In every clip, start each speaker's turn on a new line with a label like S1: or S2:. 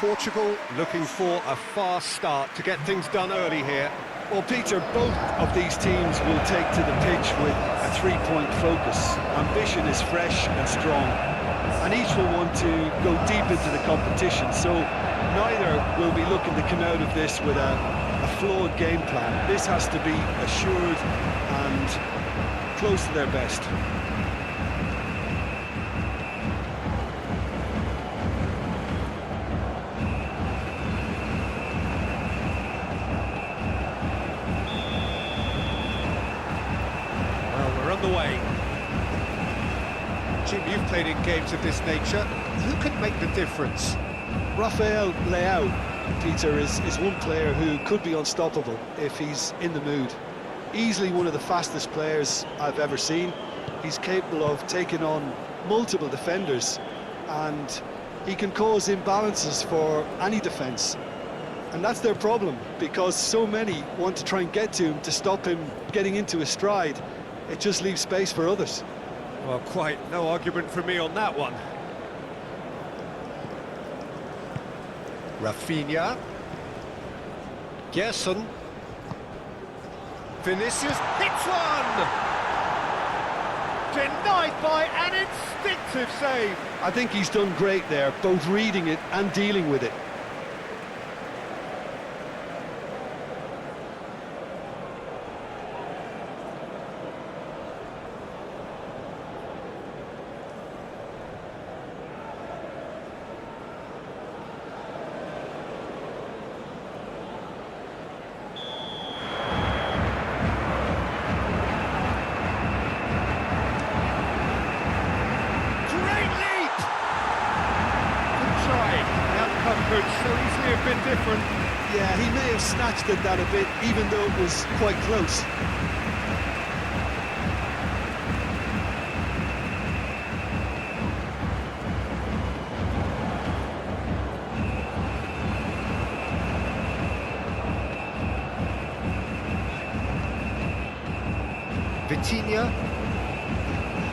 S1: Portugal looking for a fast start to get things done early here.
S2: Well, Peter, both of these teams will take to the pitch with a three-point focus. Ambition is fresh and strong, and each will want to go deep into the competition, so neither will be looking to come out of this with a flawed game plan. This has to be assured and close to their best.
S1: Way. Jim, you've played in games of this nature. Who can make the difference?
S2: Rafael Leao, Peter, is one player who could be unstoppable if he's in the mood. Easily one of the fastest players I've ever seen. He's capable of taking on multiple defenders, and he can cause imbalances for any defence. And that's their problem, because so many want to try and get to him to stop him getting into his stride. It just leaves space for others.
S1: Well, quite no argument from me on that one. Rafinha. Gerson. Vinicius hits one! Denied by an instinctive save.
S2: I think he's done great there, both reading it and dealing with it.
S1: Could so easily have been different.
S2: Yeah, he may have snatched at that a bit, even though it was quite close.
S1: Vitinha.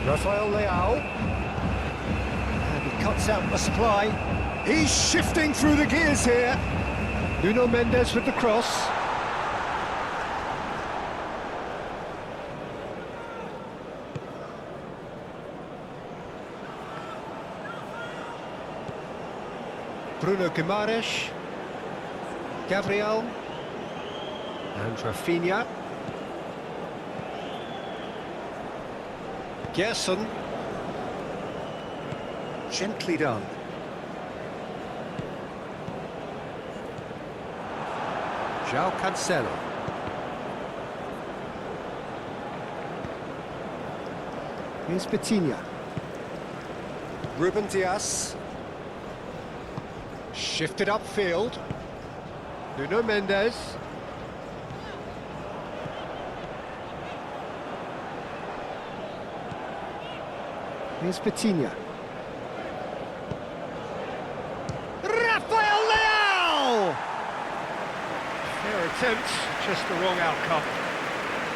S1: Rafael Leao. And he cuts out the supply. He's shifting through the gears here. Nuno Mendes with the cross. Bruno Guimaraes. Gabriel. And Rafinha. Gerson. Gently done. João Cancelo. Here's Vitinha. Ruben Dias. Shifted upfield. Nuno Mendes. Here's Vitinha. Rafael Leao! Fair attempt, just the wrong outcome.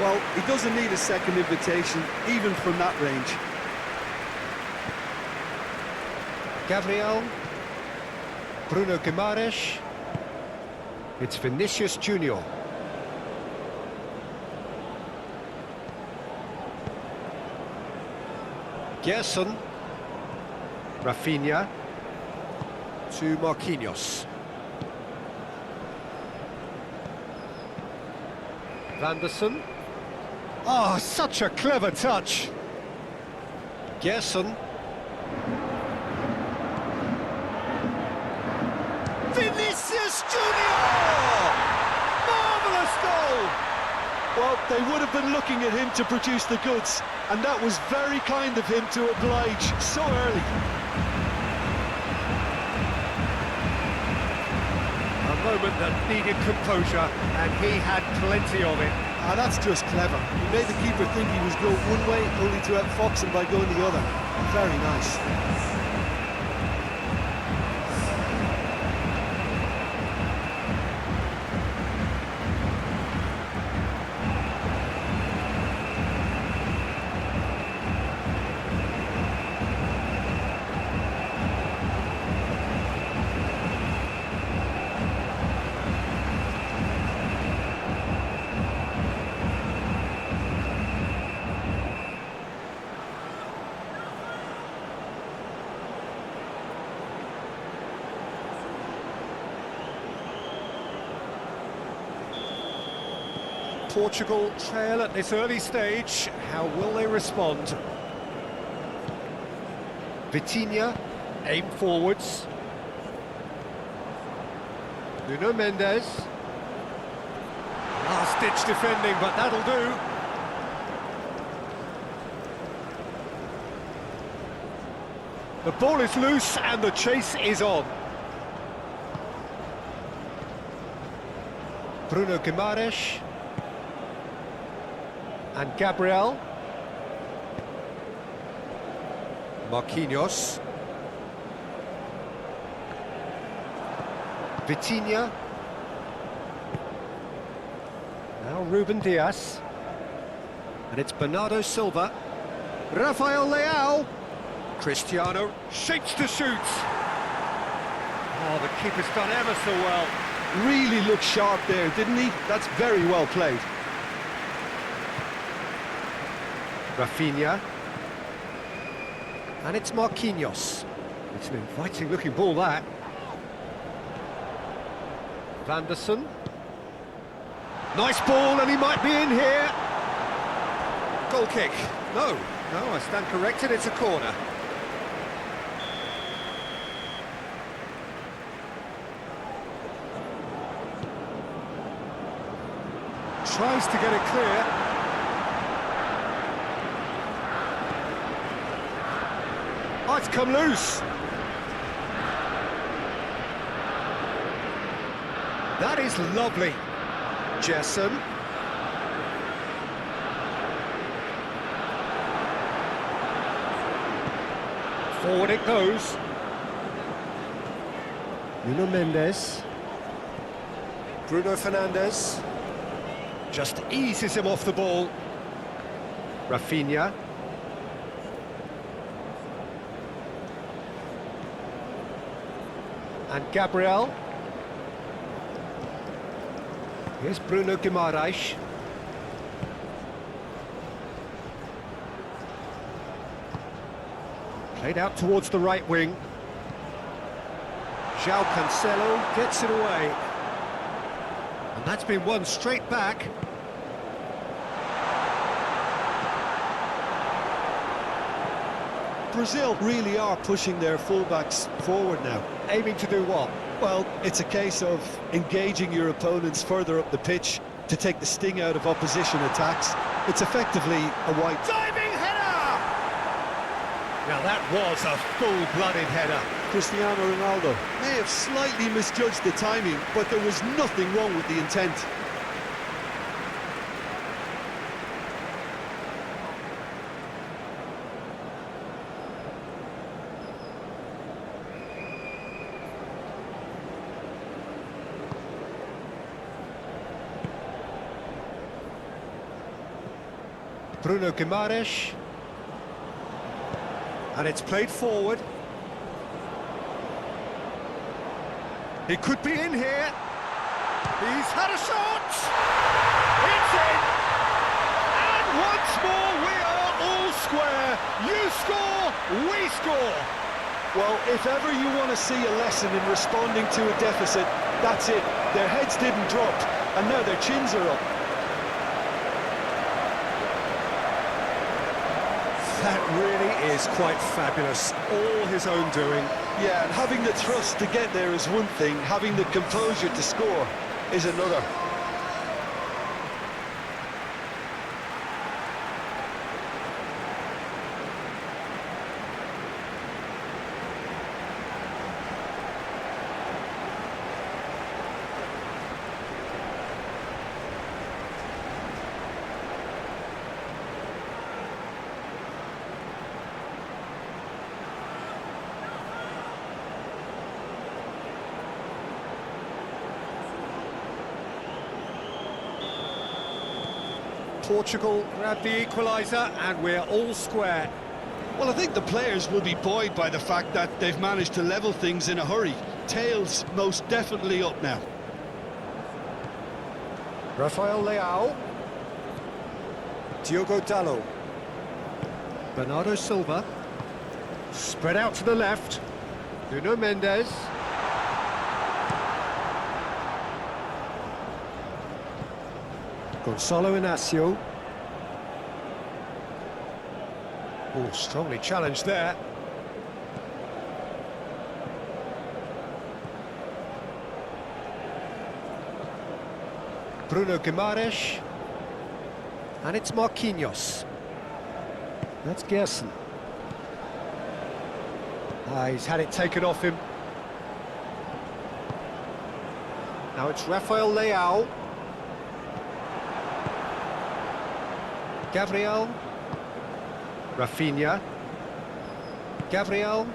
S2: Well, he doesn't need a second invitation, even from that range.
S1: Gabriel. Bruno Guimaraes. It's Vinicius Junior. Gerson. Rafinha. To Marquinhos. Vanderson. Oh, such a clever touch. Gerson. Vinicius Junior! Marvellous goal!
S2: Well, they would have been looking at him to produce the goods, and that was very kind of him to oblige so early.
S1: A moment that needed composure, and he had plenty of it.
S2: Ah, that's just clever. He made the keeper think he was going one way, only to outfox him by going the other. Very nice.
S1: Portugal trail at this early stage. How will they respond? Vitinha, aim forwards. Nuno Mendes. Last-ditch defending, but that'll do. The ball is loose and the chase is on. Bruno Guimaraes. And Gabriel. Marquinhos. Vitinha. Now Ruben Dias. And it's Bernardo Silva. Rafael Leao. Cristiano shapes to shoot. Oh, the keeper's done ever so well.
S2: Really looked sharp there, didn't he? That's very well played.
S1: Rafinha. And it's Marquinhos. It's an inviting looking ball, that. Vanderson. Nice ball, and he might be in here. Goal kick. No, I stand corrected, it's a corner. Tries to get it clear. Oh, it's come loose. That is lovely. Jesson. Forward it goes. Nuno Mendes. Bruno Fernandes. Just eases him off the ball. Rafinha. And Gabriel. Here's Bruno Guimaraes. Played out towards the right wing. João Cancelo gets it away. And that's been won straight back.
S2: Brazil really are pushing their fullbacks forward now.
S1: Aiming to do what?
S2: Well, it's a case of engaging your opponents further up the pitch to take the sting out of opposition attacks. It's effectively a white...
S1: Diving header! Now that was a full-blooded header.
S2: Cristiano Ronaldo may have slightly misjudged the timing, but there was nothing wrong with the intent.
S1: Bruno Guimaraes. And it's played forward. He could be in here. He's had a shot. It's in. And once more we are all square. You score, we score.
S2: Well, if ever you want to see a lesson in responding to a deficit, that's it. Their heads didn't drop, and now their chins are up.
S1: That really is quite fabulous. All his own doing.
S2: Yeah, and having the thrust to get there is one thing, having the composure to score is another.
S1: Portugal grab the equaliser and we're all square.
S2: Well, I think the players will be buoyed by the fact that they've managed to level things in a hurry. Tails most definitely up now.
S1: Rafael Leao. Diogo Dalot. Bernardo Silva. Spread out to the left. Nuno Mendes. Gonzalo Inacio. Oh, strongly challenged there. Bruno Guimaraes. And it's Marquinhos. That's Gerson. He's had it taken off him. Now it's Rafael Leao. Gabriel. Rafinha. Gabriel.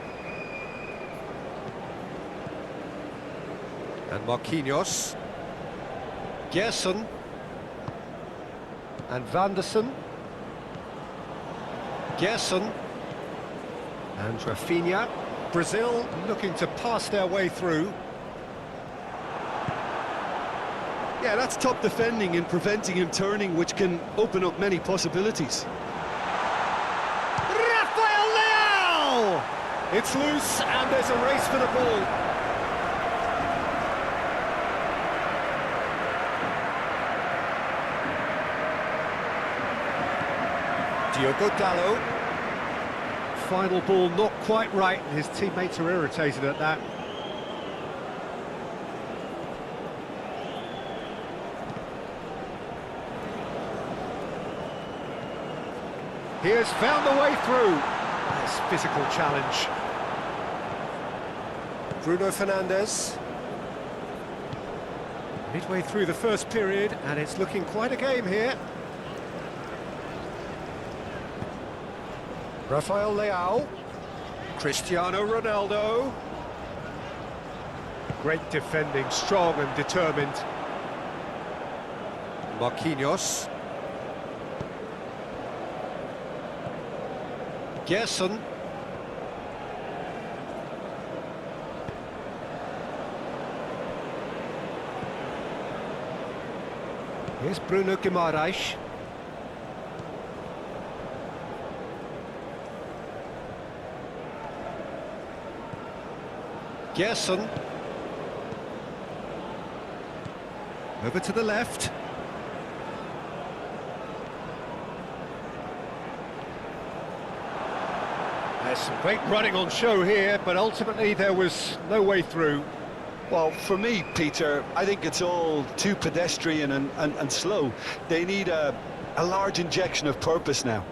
S1: And Marquinhos. Gerson. And Vanderson. Gerson. And Rafinha. Brazil looking to pass their way through.
S2: Yeah, that's top defending and preventing him turning, which can open up many possibilities.
S1: Rafael Leao! It's loose and there's a race for the ball. Diogo Dalot. Final ball not quite right, his teammates are irritated at that. He has found the way through. Nice physical challenge. Bruno Fernandes. Midway through the first period, and it's looking quite a game here. Rafael Leao. Cristiano Ronaldo. Great defending, strong and determined. Marquinhos. Gerson. Here's Bruno Guimaraes. Gerson. Over to the left. There's some great running on show here, but ultimately there was no way through.
S2: Well, for me, Peter, I think it's all too pedestrian and slow. They need a large injection of purpose now.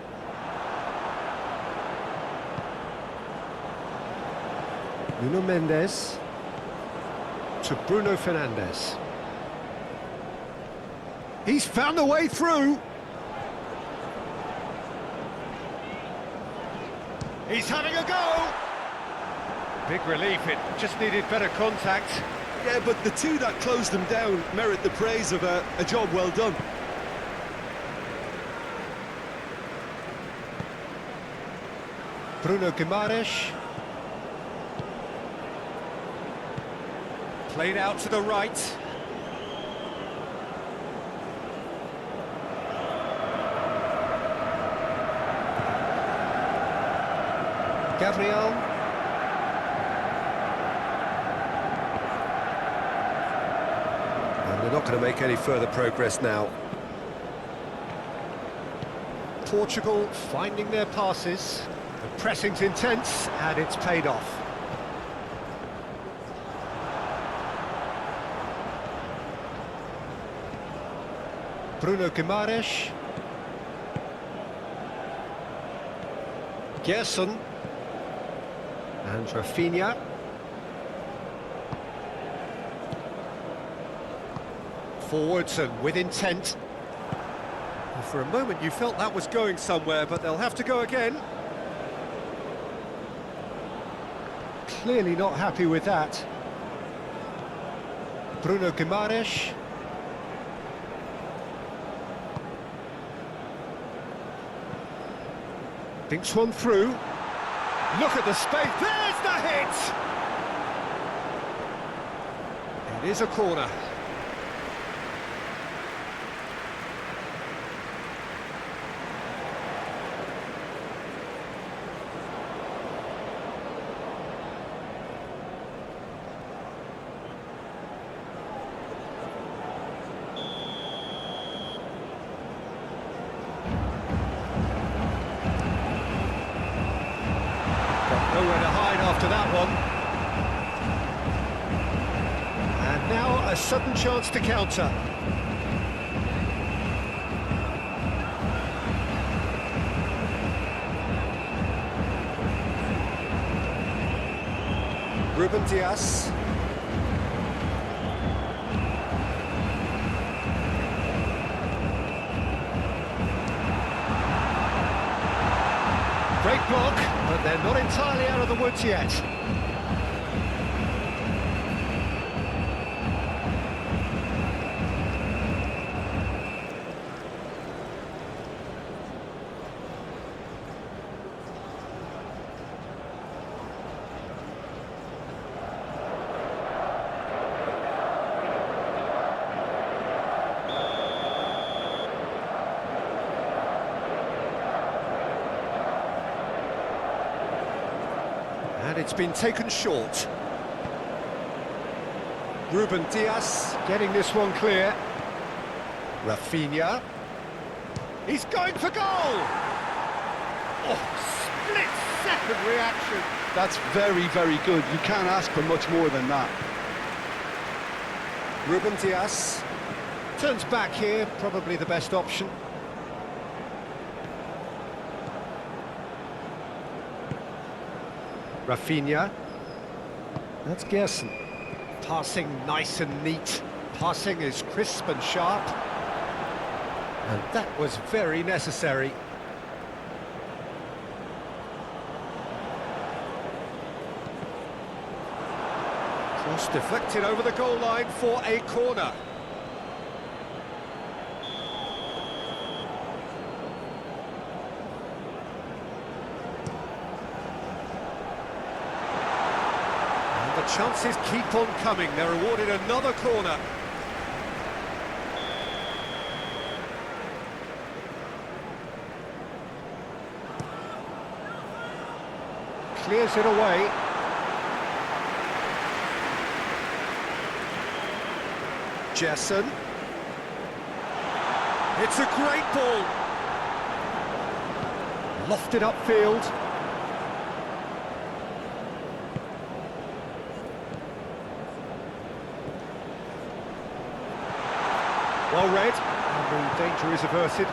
S1: Nuno Mendes to Bruno Fernandes. He's found a way through. He's having a go. Big relief, it just needed better contact.
S2: Yeah, but the two that closed them down merit the praise of a job well done.
S1: Bruno Guimaraes. Played out to the right. Gabriel. And they're not going to make any further progress now. Portugal finding their passes. The pressing's intense and it's paid off. Bruno Guimaraes. Gerson. And Rafinha. Forwards and with intent. And for a moment you felt that was going somewhere, but they'll have to go again. Clearly not happy with that. Bruno Guimaraes. Thinks one through. Look at the space. There's the hit! It is a corner. Got nowhere to hide after that one. And now a sudden chance to counter. Ruben Dias. Great block, but they're not entirely out of the woods yet. And it's been taken short. Ruben Dias getting this one clear. Rafinha. He's going for goal! Oh, split-second reaction.
S2: That's very, very good. You can't ask for much more than that.
S1: Ruben Dias turns back here, probably the best option. Rafinha. That's Gerson. Passing nice and neat. Passing is crisp and sharp. And that was very necessary. Cross deflected over the goal line for a corner. Chances keep on coming. They're awarded another corner. Clears it away. Gerson. It's a great ball. Lofted upfield. Well read, and the danger is averted.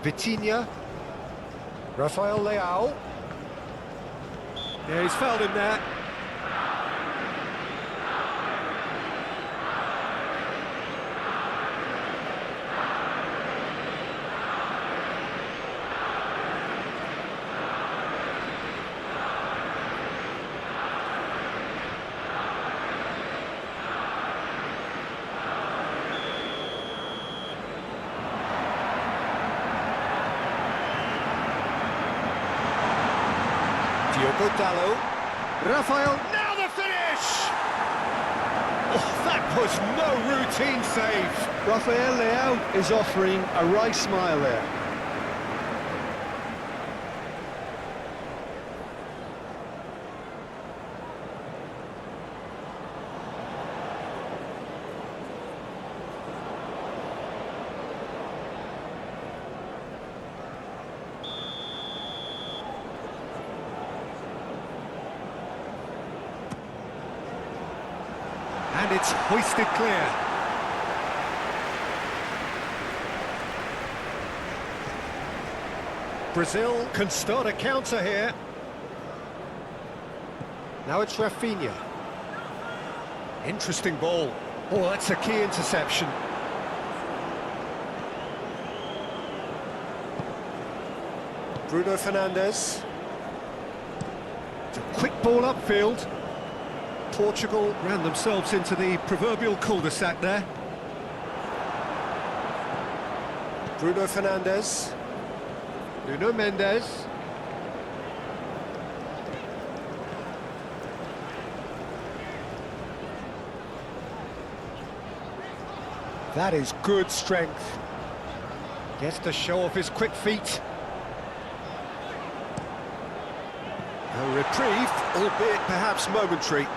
S1: Vitinha. Rafael Leao. Yeah, he's fouled him there. Rafael, now the finish! Oh, that was no routine save.
S2: Rafael Leao is offering a right smile there.
S1: And it's hoisted clear. Brazil can start a counter here. Now it's Rafinha. Interesting ball. Oh, that's a key interception. Bruno Fernandes. It's a quick ball upfield. Portugal ran themselves into the proverbial cul-de-sac there. Bruno Fernandes. Nuno Mendes. That is good strength. Gets to show off his quick feet. A reprieve, albeit perhaps momentary.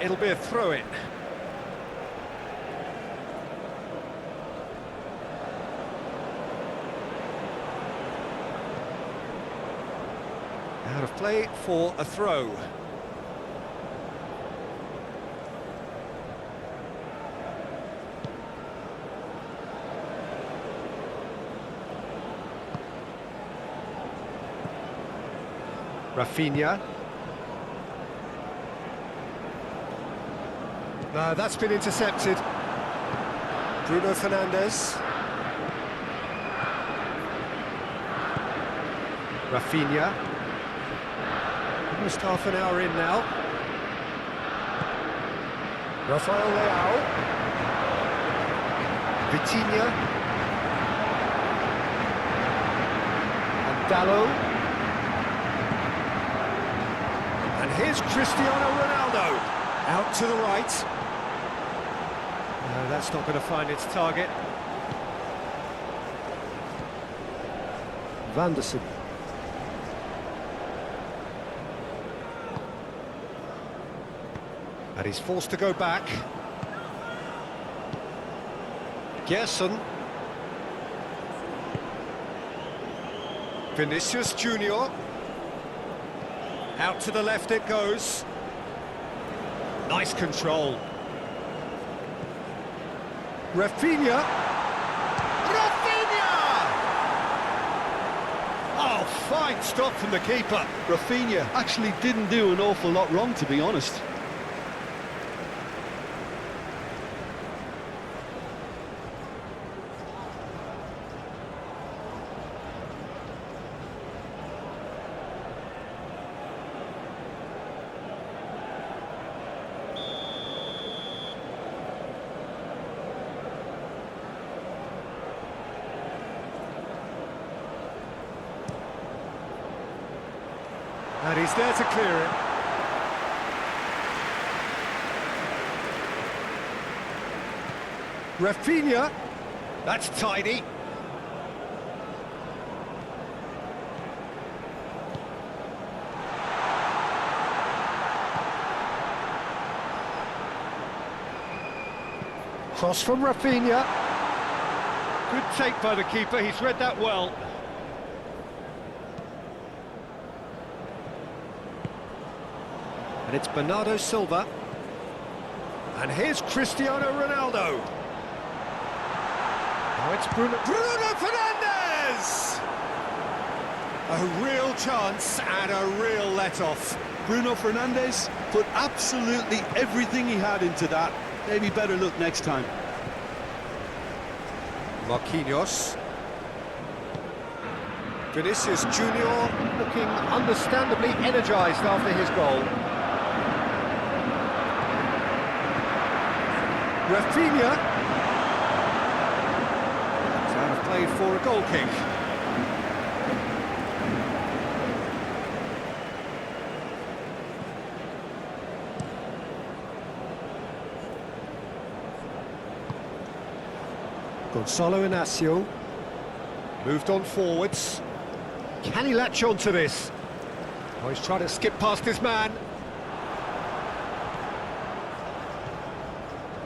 S1: It'll be a throw-in. Out of play for a throw. Rafinha. No, that's been intercepted. Bruno Fernandes. Rafinha. Almost half an hour in now. Rafael Leao. Vitinha. And Dallo. And here's Cristiano Ronaldo. Out to the right. No, that's not going to find its target. Vanderson. And he's forced to go back. Gerson. Vinicius Junior. Out to the left it goes. Nice control. Rafinha. Rafinha! Oh, fine stop from the keeper.
S2: Rafinha actually didn't do an awful lot wrong, to be honest.
S1: And he's there to clear it. Rafinha. That's tidy. Cross from Rafinha. Good take by the keeper, he's read that well. And it's Bernardo Silva. And here's Cristiano Ronaldo. Now it's Bruno Fernandes! A real chance and a real let-off.
S2: Bruno Fernandes put absolutely everything he had into that. Maybe better look next time.
S1: Marquinhos. Vinicius Junior looking understandably energised after his goal. Rafinha. It's out of play for a goal kick. Gonzalo Inacio. Moved on forwards. Can he latch on to this? Oh, he's trying to skip past his man.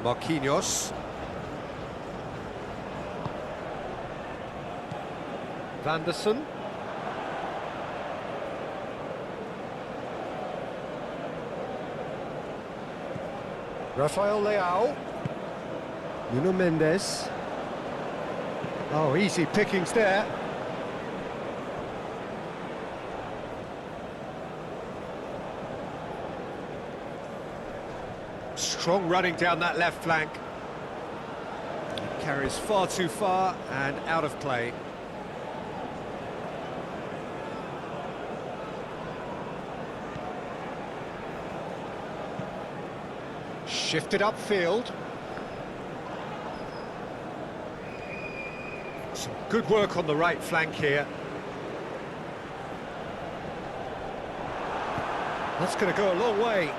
S1: Marquinhos. Vanderson. Rafael Leao. Nuno Mendes. Oh, easy pickings there. Strong running down that left flank. Carries far too far and out of play. Shifted upfield. Some good work on the right flank here. That's going to go a long way.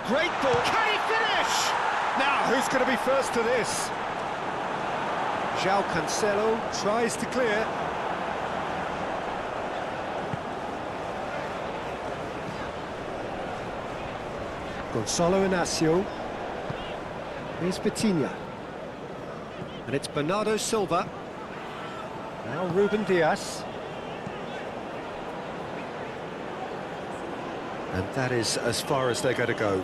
S1: Great ball. Can he finish? Now, who's going to be first to this? João Cancelo tries to clear. Gonzalo Inacio. Here's Vitinha. And it's Bernardo Silva. Now Ruben Diaz. And that is as far as they're going to go.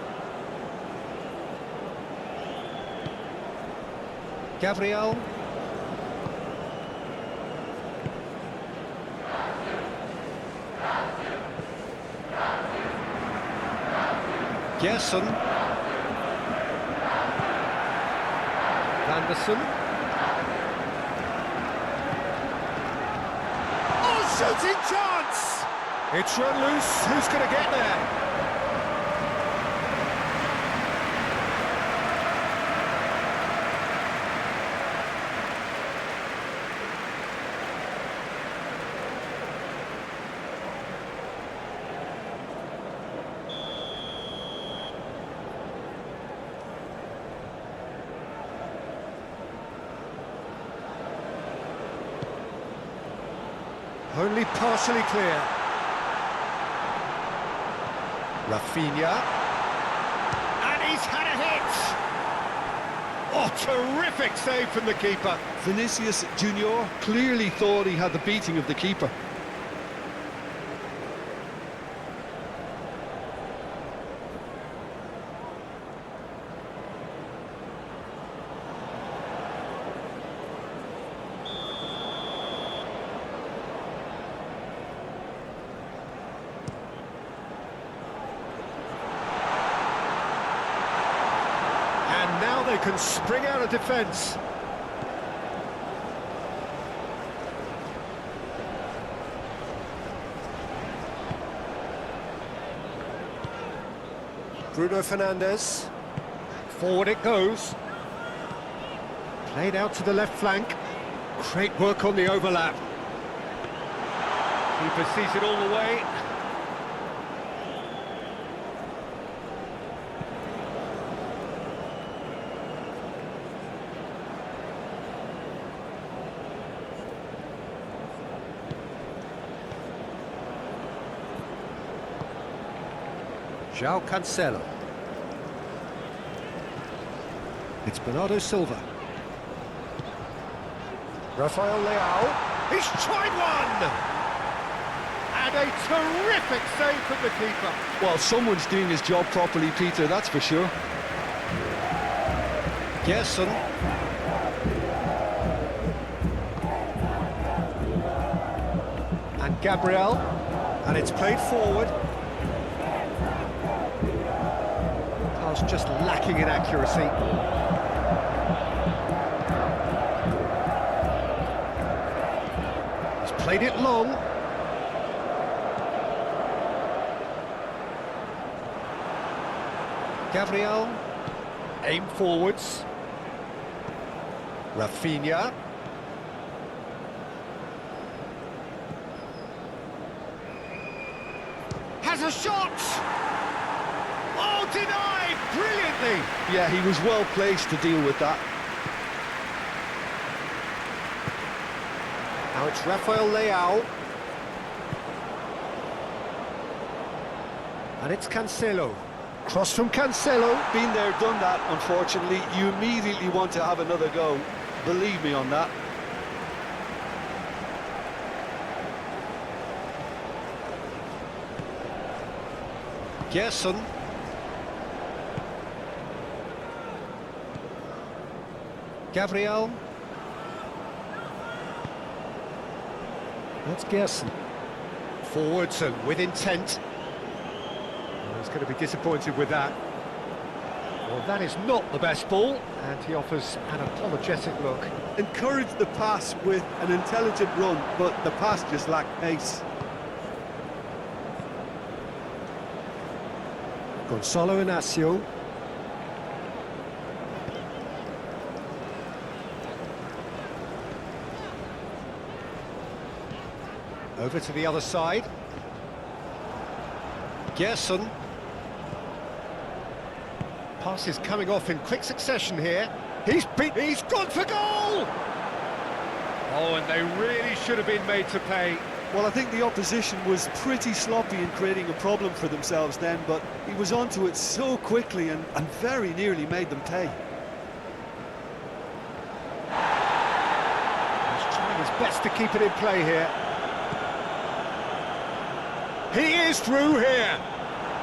S1: Gabriel. Gerson. Anderson. Oh, shooting chance! It's run loose. Who's going to get there? Only partially clear. Rafinha. And he's had a hit! Oh, terrific save from the keeper.
S2: Vinicius Junior clearly thought he had the beating of the keeper.
S1: They can spring out of defence. Bruno Fernandes. Forward it goes. Played out to the left flank. Great work on the overlap. Keeper sees it all the way. João Cancelo. It's Bernardo Silva. Rafael Leao. He's tried one! And a terrific save from the keeper.
S2: Well, someone's doing his job properly, Peter, that's for sure.
S1: Gerson. And Gabriel. And it's played forward. Just lacking in accuracy. He's played it long. Gabriel, aim forwards. Rafinha. Has a shot! Oh, denied! Brilliantly!
S2: Yeah, he was well placed to deal with that.
S1: Now it's Rafael Leao. And it's Cancelo. Cross from Cancelo.
S2: Been there, done that, unfortunately. You immediately want to have another go. Believe me on that.
S1: Gerson. Gabriel. That's Gerson. Forwards and with intent. Well, he's going to be disappointed with that. Well, that is not the best ball, and he offers an apologetic look.
S2: Encouraged the pass with an intelligent run, but the pass just lacked pace.
S1: Gonzalo Inacio. Over to the other side. Gerson. Pass is coming off in quick succession here. He's gone for goal! Oh, and they really should have been made to pay.
S2: Well, I think the opposition was pretty sloppy in creating a problem for themselves then, but he was onto it so quickly and very nearly made them pay.
S1: best to keep it in play here. He is through here.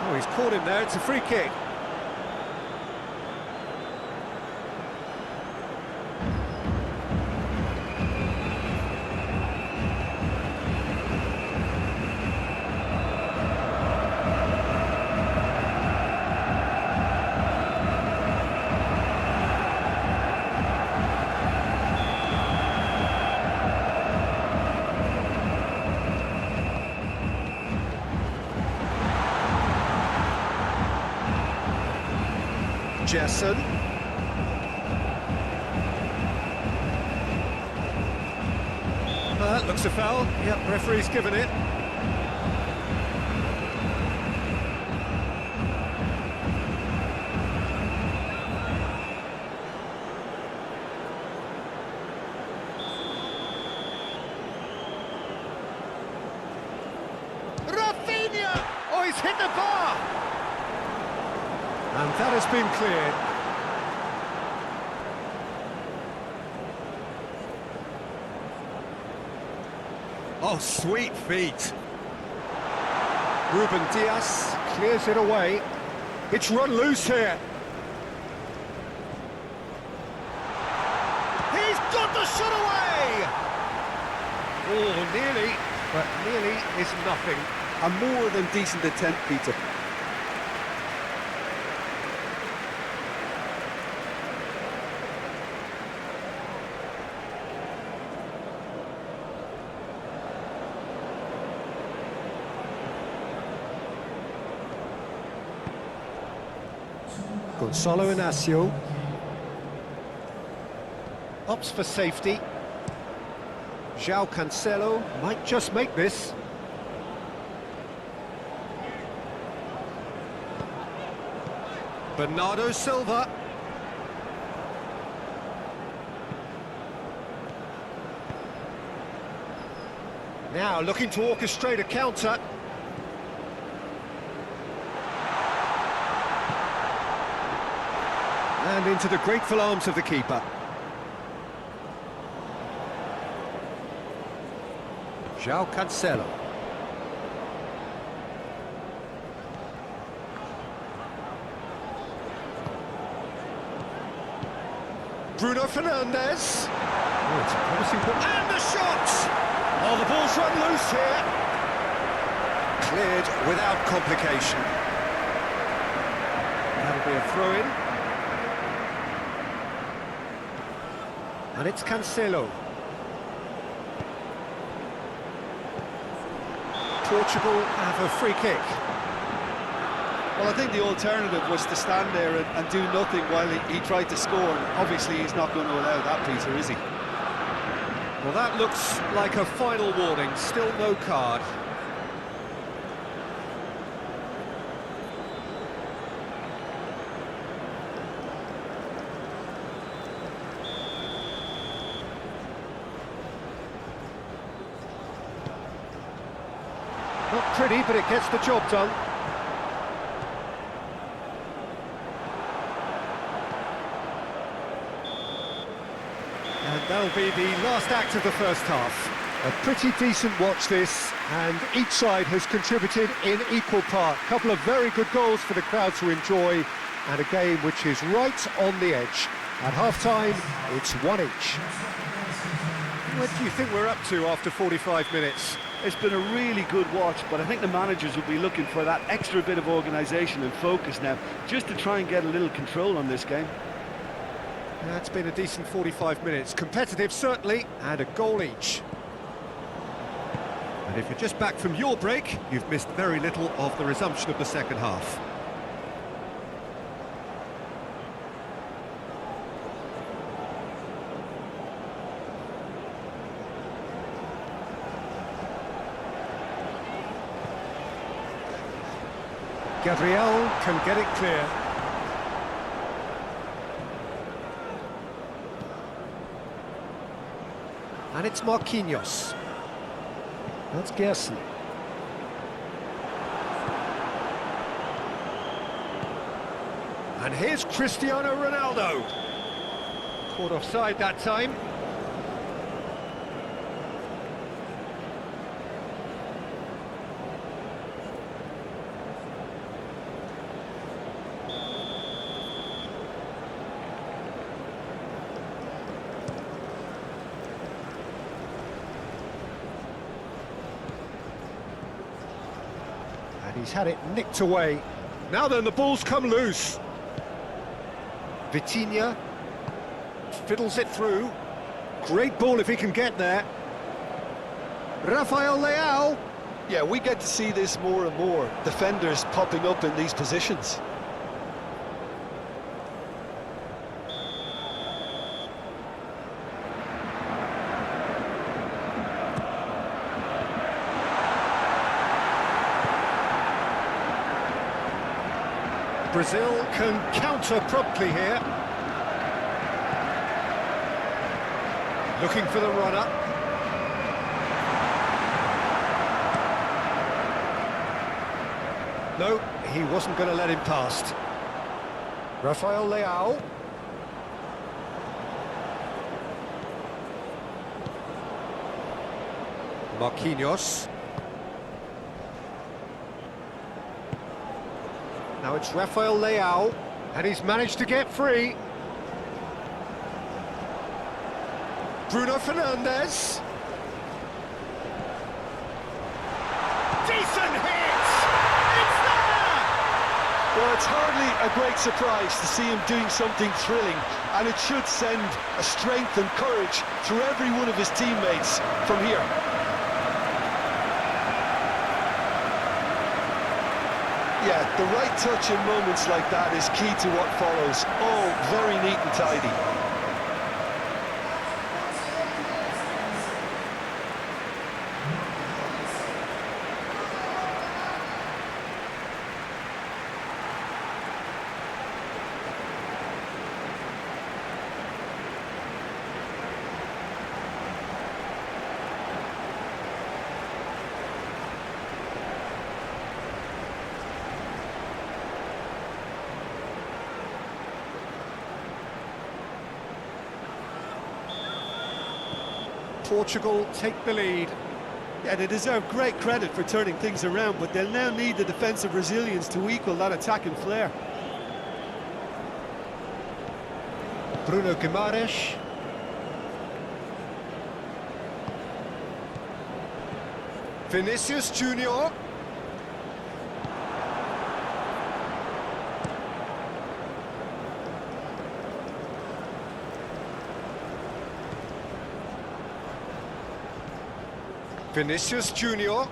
S1: Oh, he's caught him there. It's a free kick. Jessen. That looks a foul. Yep, referee's given it. Rafinha! Oh, he's hit the bar! And that has been cleared. Oh, sweet feet. Ruben Diaz clears it away. It's run loose here. He's got the shot away! Oh, nearly, but nearly is nothing.
S2: A more than decent attempt, Peter.
S1: Gonzalo Inacio opts for safety. João Cancelo might just make this. Bernardo Silva. Now looking to orchestrate a counter. And into the grateful arms of the keeper. João Cancelo. Bruno Fernandes. Oh, it's a promising ball. And the shot! Oh, the ball's run loose here. Cleared without complication. That'll be a throw-in. And it's Cancelo. Portugal have a free kick.
S2: Well, I think the alternative was to stand there and do nothing while he tried to score. And obviously, he's not going to allow that, Peter, is he?
S1: Well, that looks like a final warning. Still no card. Not pretty, but it gets the job done. And that'll be the last act of the first half. A pretty decent watch this, and each side has contributed in equal part. A couple of very good goals for the crowd to enjoy, and a game which is right on the edge. At half-time, it's 1-1. What do you think we're up to after 45 minutes?
S3: It's been a really good watch, but I think the managers will be looking for that extra bit of organisation and focus now, just to try and get a little control on this game.
S1: It's been a decent 45 minutes. Competitive, certainly, and a goal each. And if you're just back from your break, you've missed very little of the resumption of the second half. Gabriel can get it clear. And it's Marquinhos. That's Gerson. And here's Cristiano Ronaldo. Caught offside that time. He's had it nicked away. Now then, the ball's come loose. Vitinha fiddles it through. Great ball if he can get there. Rafael Leao.
S2: Yeah, we get to see this more and more. Defenders popping up in these positions.
S1: Brazil can counter promptly here. Looking for the runner. No, he wasn't going to let him past. Rafael Leao. Marquinhos. Now it's Rafael Leao, and he's managed to get free. Bruno Fernandes. Decent hit! It's there!
S2: Well, it's hardly a great surprise to see him doing something thrilling, and it should send a strength and courage through every one of his teammates from here. Yeah, the right touch in moments like that is key to what follows. Oh, very neat and tidy.
S1: Portugal take the lead.
S3: Yeah, they deserve great credit for turning things around, but they'll now need the defensive resilience to equal that attacking flair.
S1: Bruno Guimaraes. Vinicius Junior. Vinicius Junior.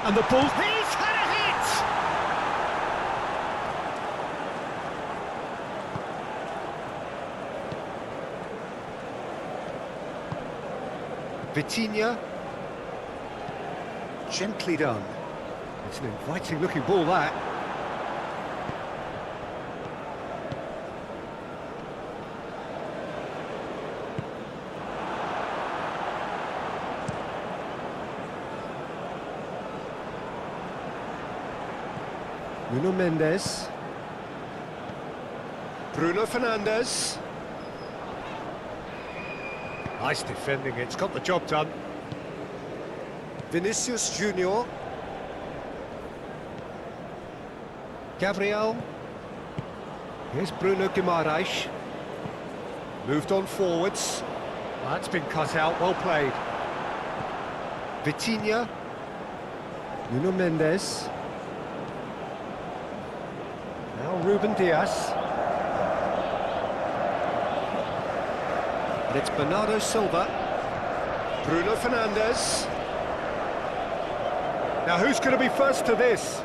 S1: And the ball. He's had a hit! Vitinha. Gently done. It's an inviting looking ball, that. Nuno Mendes. Bruno Fernandes. Nice defending, it's got the job done. Vinicius Junior. Gabriel. Here's Bruno Guimaraes. Moved on forwards. That's been cut out, well played. Vitinha. Nuno Mendes. Now Ruben Dias. And it's Bernardo Silva. Bruno Fernandes. Now who's going to be first to this?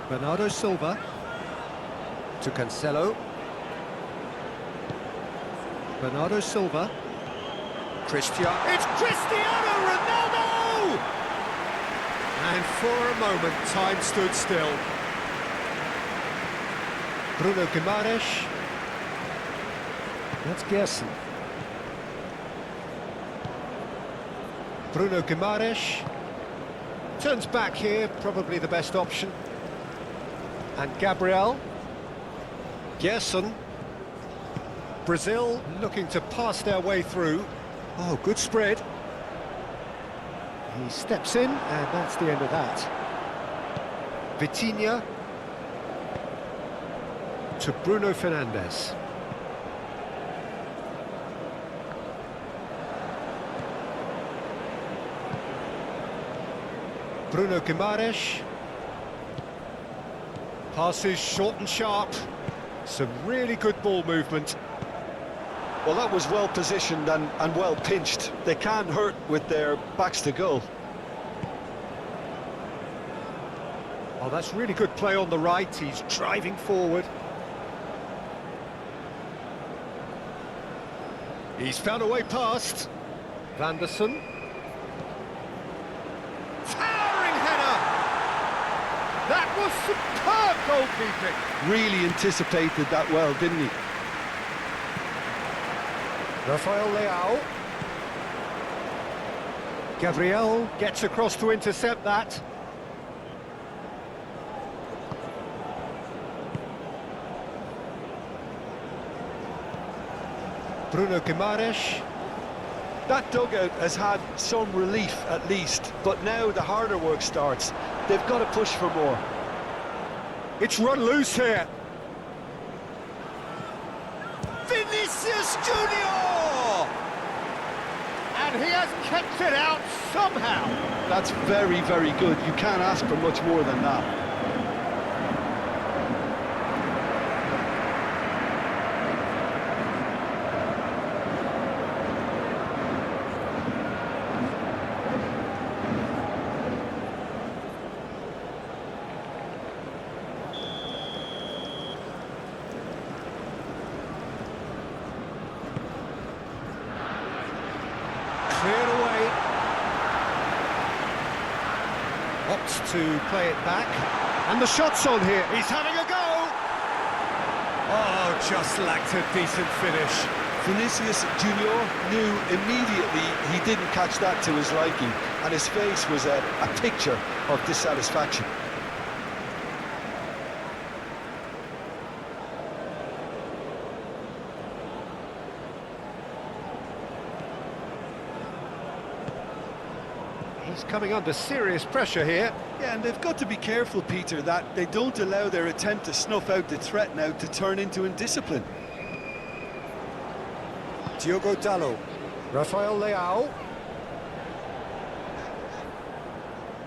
S1: Bernardo Silva. To Cancelo. Bernardo Silva. It's Cristiano Ronaldo! And for a moment, time stood still. Bruno Guimaraes. That's Gerson. Bruno Guimaraes. Turns back here, probably the best option. And Gabriel. Gerson. Brazil looking to pass their way through. Oh, good spread. He steps in, and that's the end of that. Vitinha. To Bruno Fernandes. Bruno Guimaraes. Passes short and sharp. Some really good ball movement.
S2: Well, that was well positioned and well pinched. They can't hurt with their backs to goal.
S1: Oh, that's really good play on the right. He's driving forward. He's found a way past. Vanderson. Towering header! That was superb goalkeeping.
S2: Really anticipated that well, didn't he?
S1: Rafael Leao. Gabriel gets across to intercept that. Bruno Guimaraes.
S2: That dugout has had some relief at least, but now the harder work starts. They've got to push for more.
S1: It's run loose here. Vinicius Junior! And he has kept it out somehow.
S2: That's very, very good. You can't ask for much more than that.
S1: Cleared away. Opts to play it back. And the shot's on here. He's having a go. Oh, just lacked a decent finish.
S2: Vinicius Junior knew immediately he didn't catch that to his liking, and his face was a picture of dissatisfaction.
S1: He's coming under serious pressure here.
S3: Yeah, and they've got to be careful, Peter, that they don't allow their attempt to snuff out the threat now to turn into indiscipline.
S1: Diogo Dalot. Rafael Leao.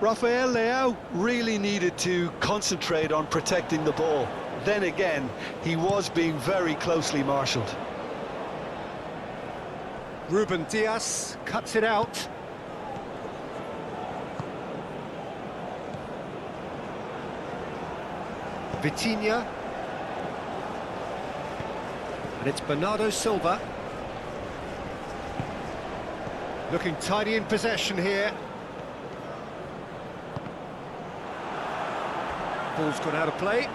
S2: Rafael Leao really needed to concentrate on protecting the ball. Then again, he was being very closely marshalled.
S1: Ruben Dias cuts it out. Vitinha. And it's Bernardo Silva. Looking tidy in possession here. Ball's gone out of play.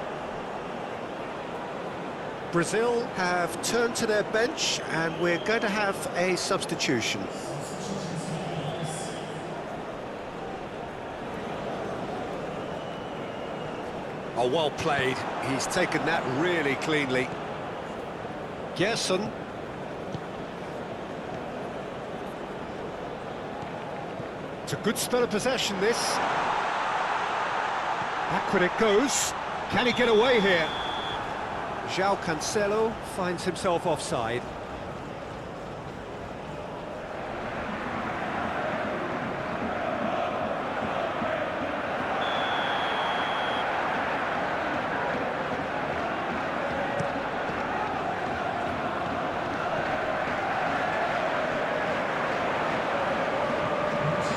S1: Brazil have turned to their bench and we're going to have a substitution. Oh, well played. He's taken that really cleanly. Gerson. It's a good spell of possession, this. Backward it goes. Can he get away here? João Cancelo finds himself offside.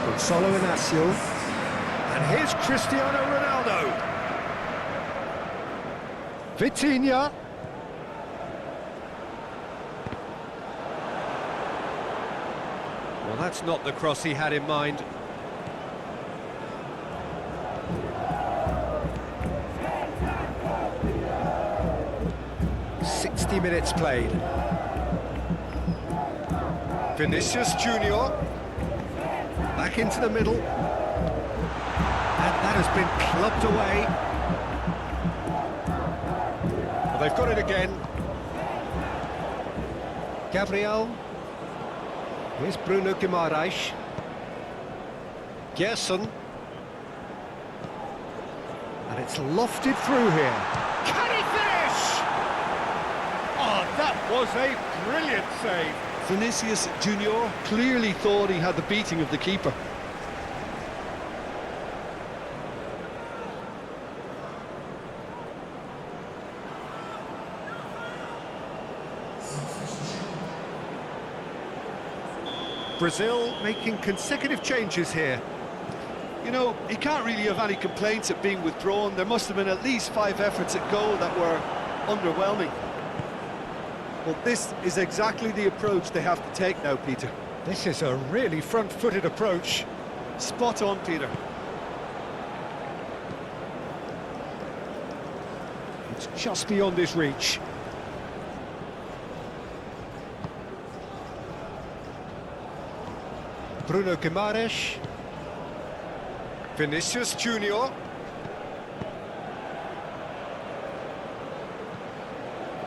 S1: Gonzalo Inacio, and here's Cristiano Ronaldo. Vitinha. Well, that's not the cross he had in mind. Minutes played. Vinicius Junior. Back into the middle. And that has been clubbed away. Well, they've got it again. Gabriel. Here's Bruno Guimaraes. Gerson. And it's lofted through here. Can he finish? Oh, that was a brilliant save.
S2: Vinicius Junior clearly thought he had the beating of the keeper.
S1: Brazil making consecutive changes here.
S2: You know, he can't really have any complaints at being withdrawn. There must have been at least 5 efforts at goal that were underwhelming.
S3: Well, this is exactly the approach they have to take now, Peter.
S1: This is a really front-footed approach.
S2: Spot on, Peter.
S1: It's just beyond his reach. Bruno Guimaraes. Vinicius Junior.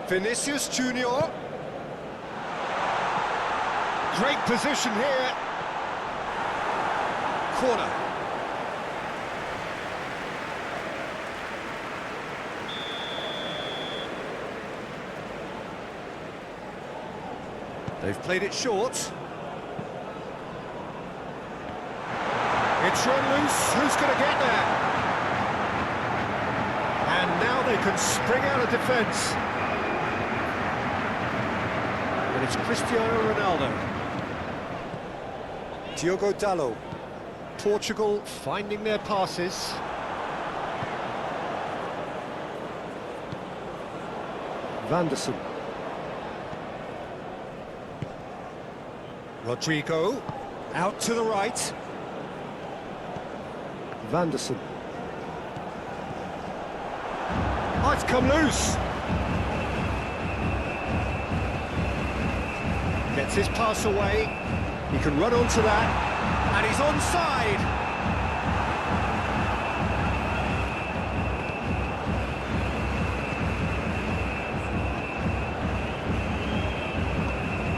S1: Vinicius Junior. Great position here. Corner. They've played it short. It's run loose. Who's going to get there? And now they can spring out of defence. And it's Cristiano Ronaldo. Diogo Dalot. Portugal finding their passes. Vanderson. Rodrigo. Out to the right. Vanderson. Oh, it's come loose. Gets his pass away. He can run onto that. And he's onside.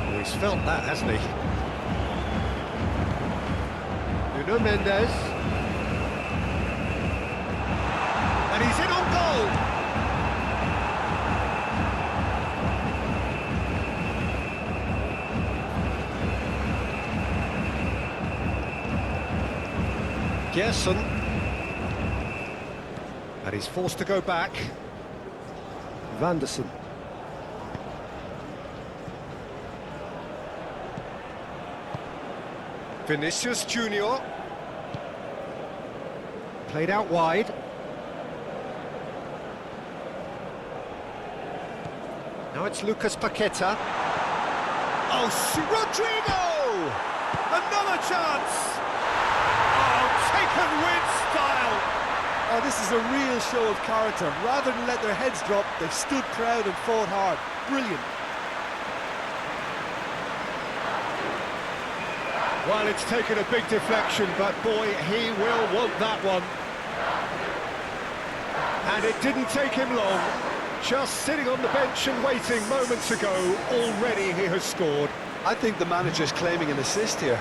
S1: Oh, he's felt that, hasn't he? Nuno Mendes. And he's in on goal. Gerson. And he's forced to go back. Vanderson. Vinicius Junior. Played out wide. Now it's Lucas Paqueta. Oh, Rodrigo! Another chance! Oh, taken with style!
S3: Oh, this is a real show of character. Rather than let their heads drop, they've stood proud and fought hard. Brilliant.
S1: Well, it's taken a big deflection, but boy, he will want that one. And it didn't take him long. Just sitting on the bench and waiting moments ago, already he has scored.
S2: I think the manager's claiming an assist here.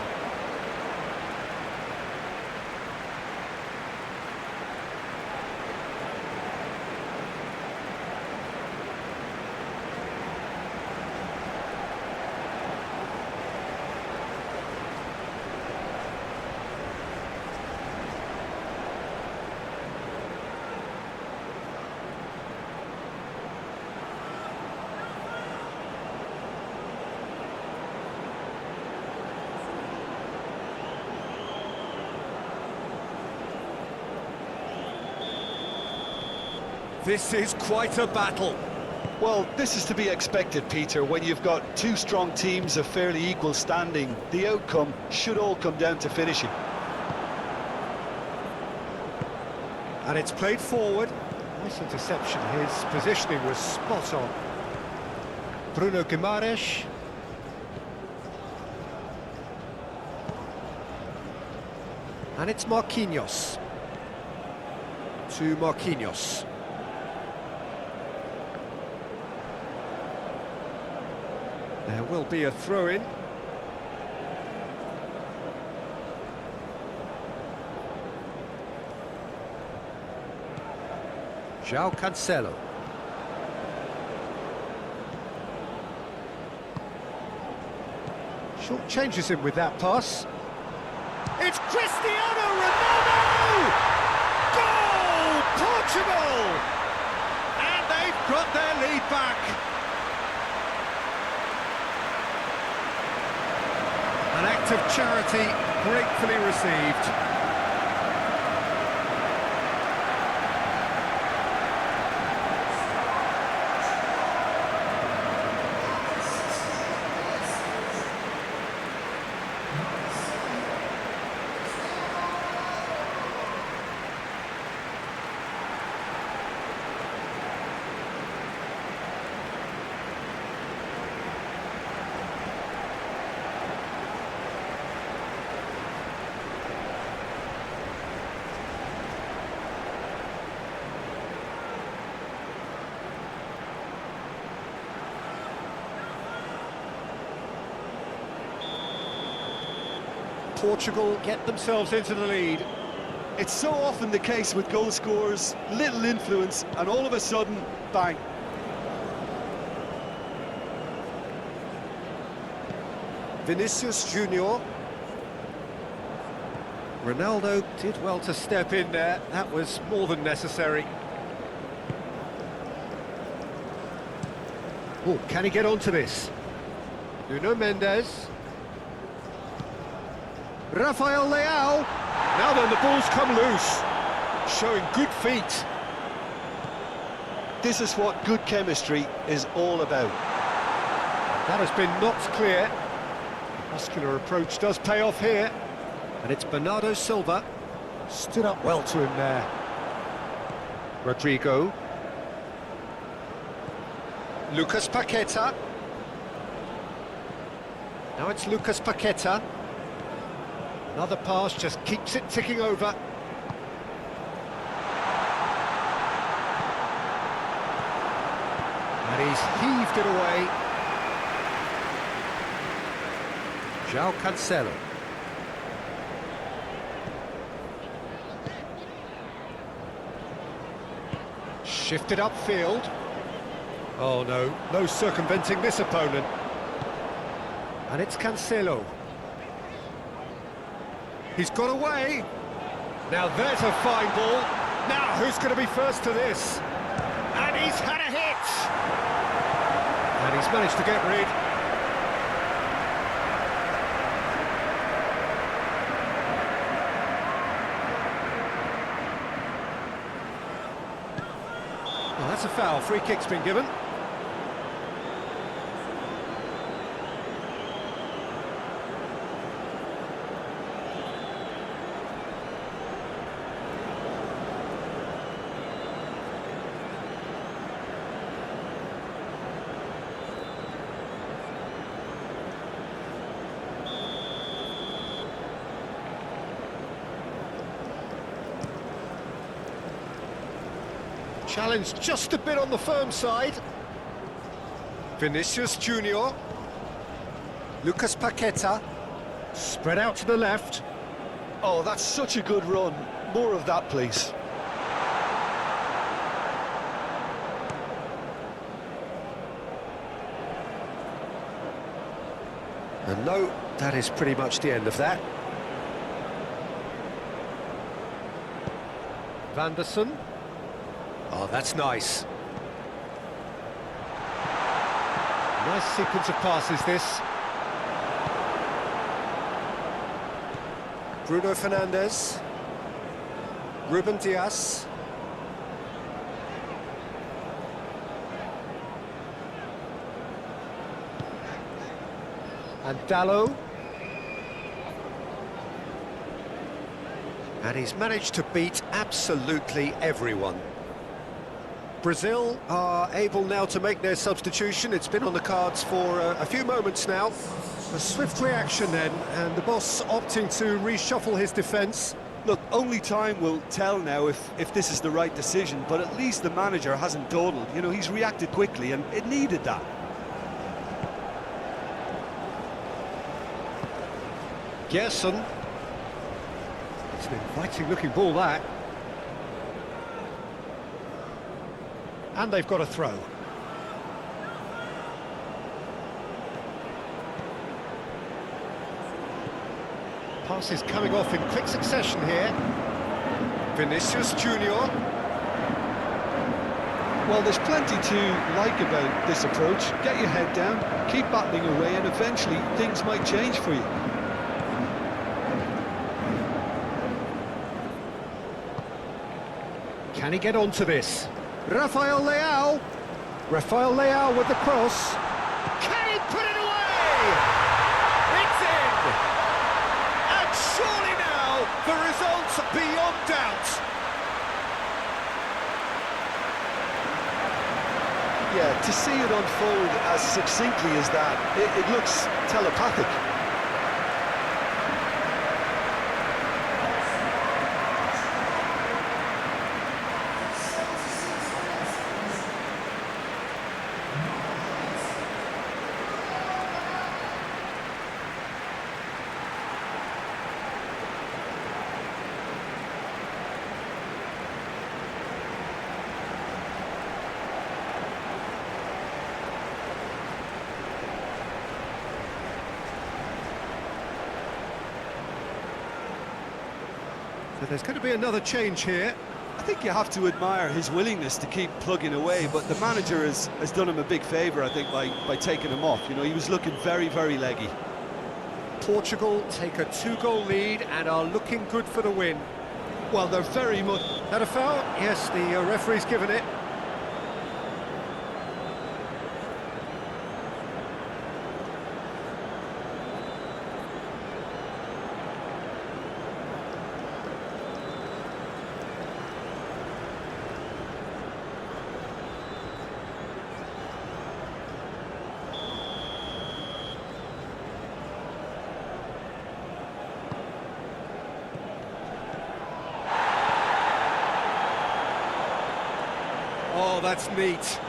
S1: This is quite a battle.
S2: Well, this is to be expected, Peter. When you've got 2 strong teams of fairly equal standing, the outcome should all come down to finishing.
S1: And it's played forward. Nice interception. His positioning was spot on. Bruno Guimaraes. And it's Marquinhos. To Marquinhos. There will be a throw-in. João Cancelo. Short changes him with that pass. It's Cristiano Ronaldo! Goal! Portugal! And they've got their lead back. An act of charity gratefully received. Portugal get themselves into the lead.
S2: It's so often the case with goal scorers, little influence, and all of a sudden, bang.
S1: Vinicius Junior. Ronaldo did well to step in there. That was more than necessary. Oh, can he get onto this? Nuno Mendes. Rafael Leao. Now then, the ball's come loose. Showing good feet.
S2: This is what good chemistry is all about.
S1: That has been knocked clear. Muscular approach does pay off here. And it's Bernardo Silva. Stood up well to him there. Rodrigo. Lucas Paqueta. Now it's Lucas Paqueta. Another pass just keeps it ticking over. And he's heaved it away. João Cancelo. Shifted upfield. Oh no, no circumventing this opponent. And it's Cancelo. He's got away. Now there's a fine ball. Now who's going to be first to this? And he's had a hit. And he's managed to get rid. Well, that's a foul. Free kick's been given. Challenge just a bit on the firm side. Vinicius Junior. Lucas Paqueta. Spread out to the left.
S2: Oh, that's such a good run. More of that, please.
S1: And no, that is pretty much the end of that. Van der Sar. Oh, that's nice. Nice sequence of passes, this. Bruno Fernandes. Ruben Dias. And Dallo. And he's managed to beat absolutely everyone. Brazil are able now to make their substitution. It's been on the cards for a few moments now. A swift reaction then, and the boss opting to reshuffle his defence.
S2: Look, only time will tell now if this is the right decision, but at least the manager hasn't dawdled. You know, he's reacted quickly, and it needed that.
S1: Gerson. It's an inviting-looking ball, that. And they've got a throw. Passes coming off in quick succession here. Vinicius Junior.
S2: Well, there's plenty to like about this approach. Get your head down, keep battling away, and eventually things might change for you.
S1: Can he get onto this? Rafael Leao. Rafael Leao with the cross. Can he put it away? It's in! And surely now, the results are beyond doubt.
S2: Yeah, to see it unfold as succinctly as that, it looks telepathic.
S1: So there's going to be another change here.
S2: I think you have to admire his willingness to keep plugging away, but the manager has done him a big favour, I think, by taking him off. You know, he was looking very, very leggy.
S1: Portugal take a 2-goal lead and are looking good for the win.
S2: Well, they're very much...
S1: That a foul? Yes, the referee's given it. Oh, that's neat.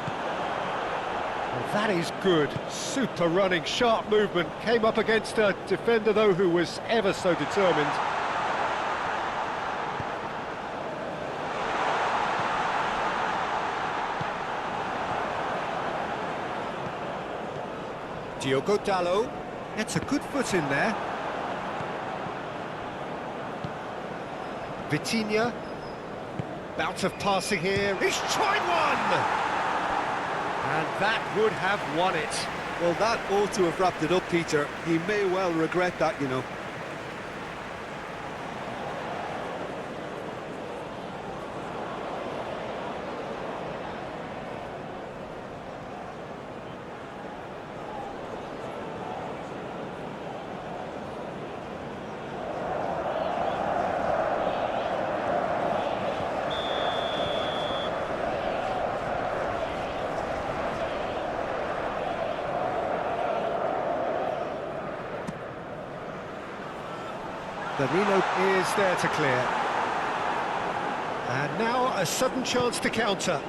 S1: Well, that is good. Super running, sharp movement. Came up against a defender, though, who was ever so determined. Diogo Dalot. It's a good foot in there. Vitinha. Bout of passing here. He's tried one! And that would have won it.
S2: Well, that ought to have wrapped it up, Peter. He may well regret that, you know.
S1: Danilo is there to clear. And now a sudden chance to counter.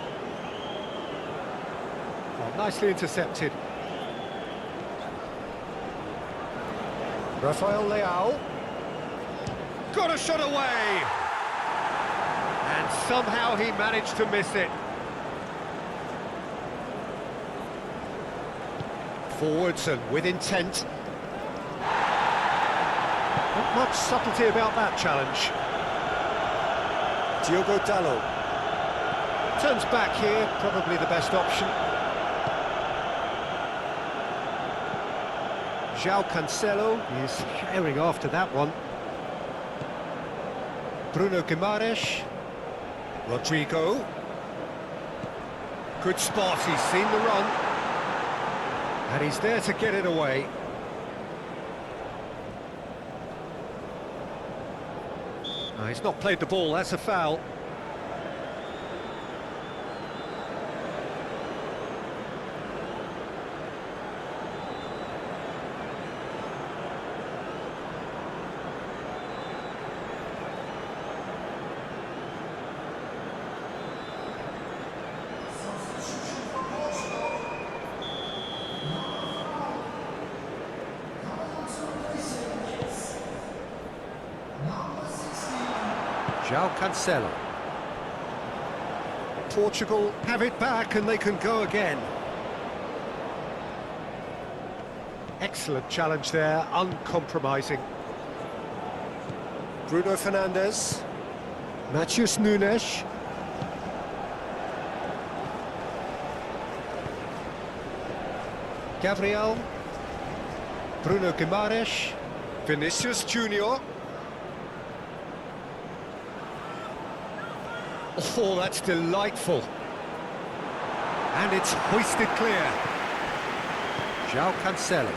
S1: Well, nicely intercepted. Rafael Leao. Got a shot away! And somehow he managed to miss it. Forwards and with intent. Not much subtlety about that challenge. Diogo Dalot. Turns back here, probably the best option. João Cancelo is carrying after that one. Bruno Guimaraes. Rodrigo. Good spot, he's seen the run. And he's there to get it away. No, he's not played the ball, that's a foul. João Cancelo. Portugal have it back and they can go again. Excellent challenge there, uncompromising. Bruno Fernandes. Matheus Nunes. Gabriel. Bruno Guimaraes. Vinicius Junior. Oh, that's delightful. And it's hoisted clear. João Cancelo.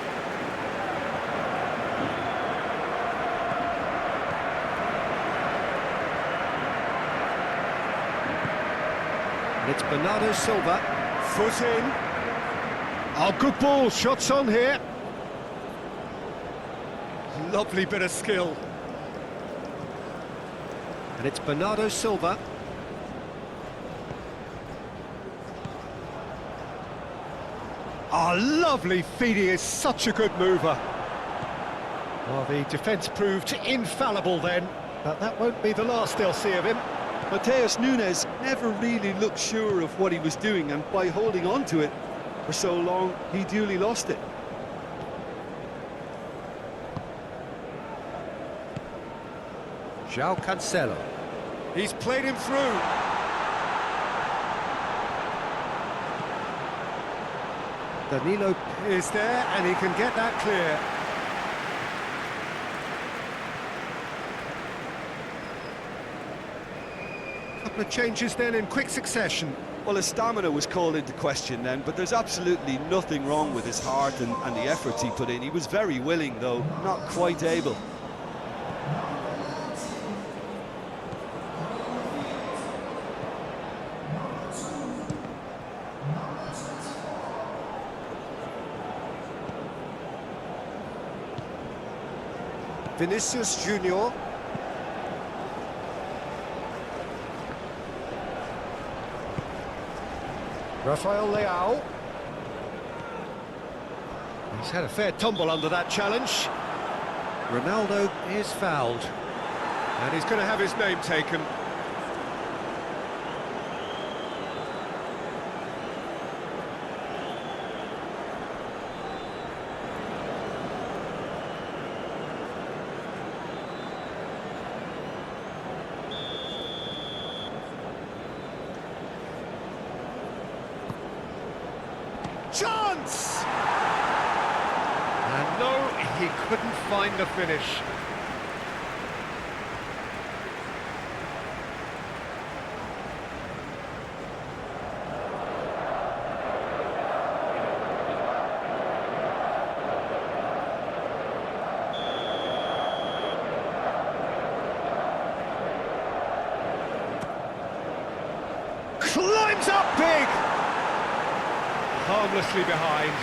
S1: And it's Bernardo Silva. Foot in. Oh, good ball. Shots on here. Lovely bit of skill. And it's Bernardo Silva. Oh, lovely feed. He is such a good mover. Well, the defence proved infallible then, but that won't be the last they'll see of him.
S3: Mateus Nunes never really looked sure of what he was doing, and by holding on to it for so long, he duly lost it.
S1: João Cancelo. He's played him through. Danilo is there, and he can get that clear. Couple of changes then in quick succession.
S3: Well, his stamina was called into question then, but there's absolutely nothing wrong with his heart and the efforts he put in. He was very willing, though, not quite able.
S1: Vinicius Junior. Rafael Leao. He's had a fair tumble under that challenge. Ronaldo is fouled. And he's going to have his name taken. Chance! And no, he couldn't find the finish. Climbs up big! Harmlessly behind.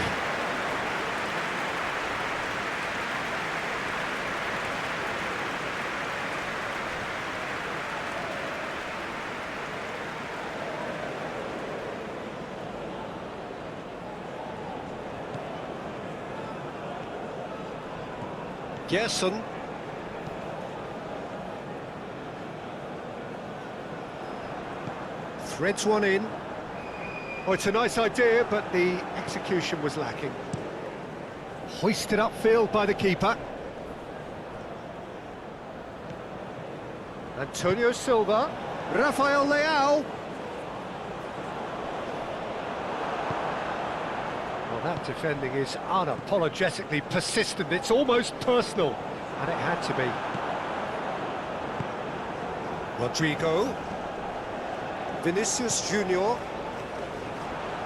S1: Gerson. Threads one in. Oh, it's a nice idea, but the execution was lacking. Hoisted upfield by the keeper. Antonio Silva. Rafael Leao. Well, that defending is unapologetically persistent. It's almost personal, and it had to be. Rodrigo. Vinicius Junior.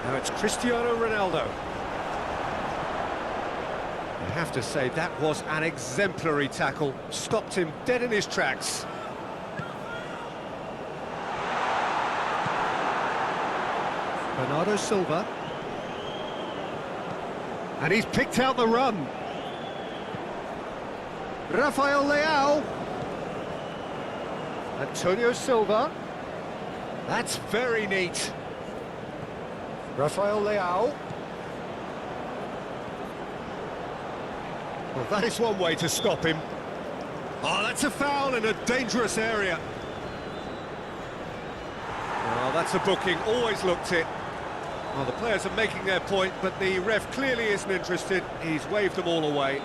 S1: Now it's Cristiano Ronaldo. I have to say, that was an exemplary tackle. Stopped him dead in his tracks. Bernardo Silva. And he's picked out the run. Rafael Leao. Antonio Silva. That's very neat. Rafael Leao. Well, that is one way to stop him. Oh, that's a foul in a dangerous area. Well, that's a booking, always looked it. Well, the players are making their point, but the ref clearly isn't interested. He's waved them all away.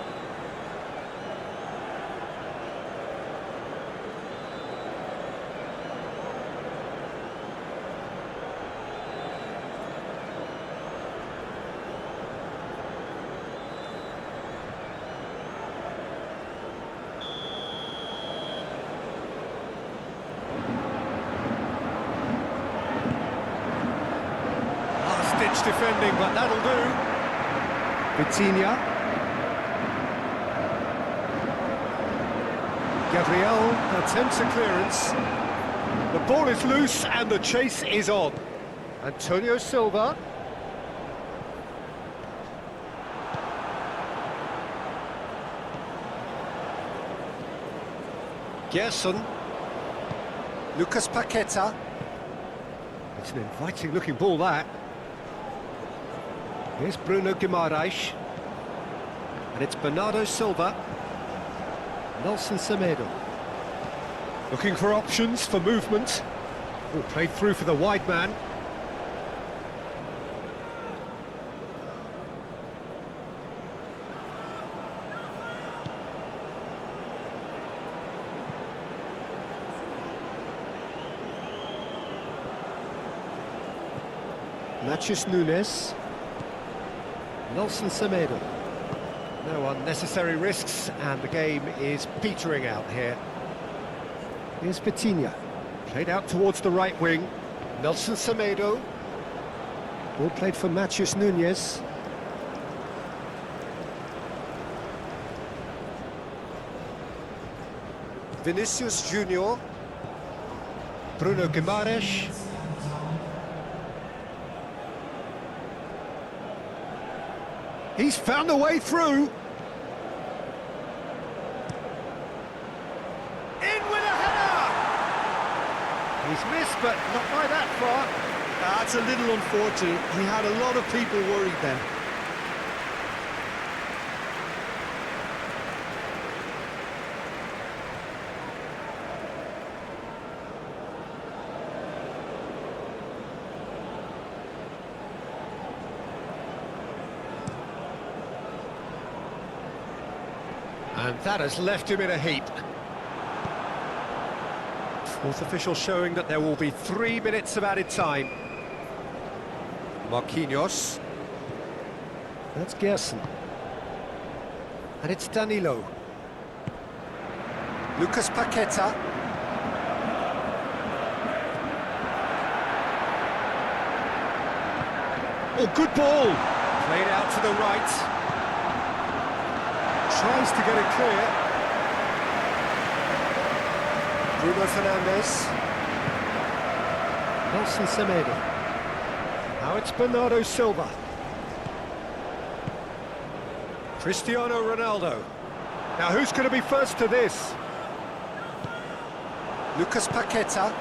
S1: much defending, but that'll do. Vitinha. Gabriel attempts a clearance. The ball is loose and the chase is on. Antonio Silva. Gerson. Lucas Paqueta. It's an inviting looking ball, that. Here's Bruno Guimaraes. And it's Bernardo Silva. Nelson Semedo. Looking for options for movement. Oh, played through for the wide man. Nachis Nunes. Nelson Semedo. No unnecessary risks, and the game is petering out here. Here's Vitinha. Played out towards the right wing. Nelson Semedo. Ball played for Matius Nunes. Vinicius Junior. Bruno Guimaraes. He's found a way through. In with a header! He's missed, but not by that far.
S2: That's a little unfortunate. He had a lot of people worried then.
S1: And that has left him in a heap. Fourth official showing that there will be 3 minutes of added time. Marquinhos. That's Gerson. And it's Danilo. Lucas Paqueta. Oh, good ball! Played out to the right. Tries to get it clear. Bruno Fernandes. Nelson Semedo. Now it's Bernardo Silva. Cristiano Ronaldo. Now who's going to be first to this? Lucas Paqueta.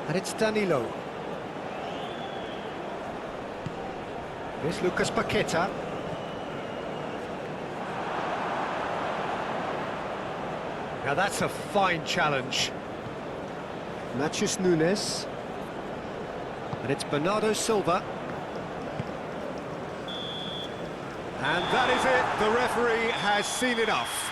S1: And it's Danilo. Here's Lucas Paqueta. Now that's a fine challenge. Matius Nunes. And it's Bernardo Silva. And that is it. The referee has seen enough.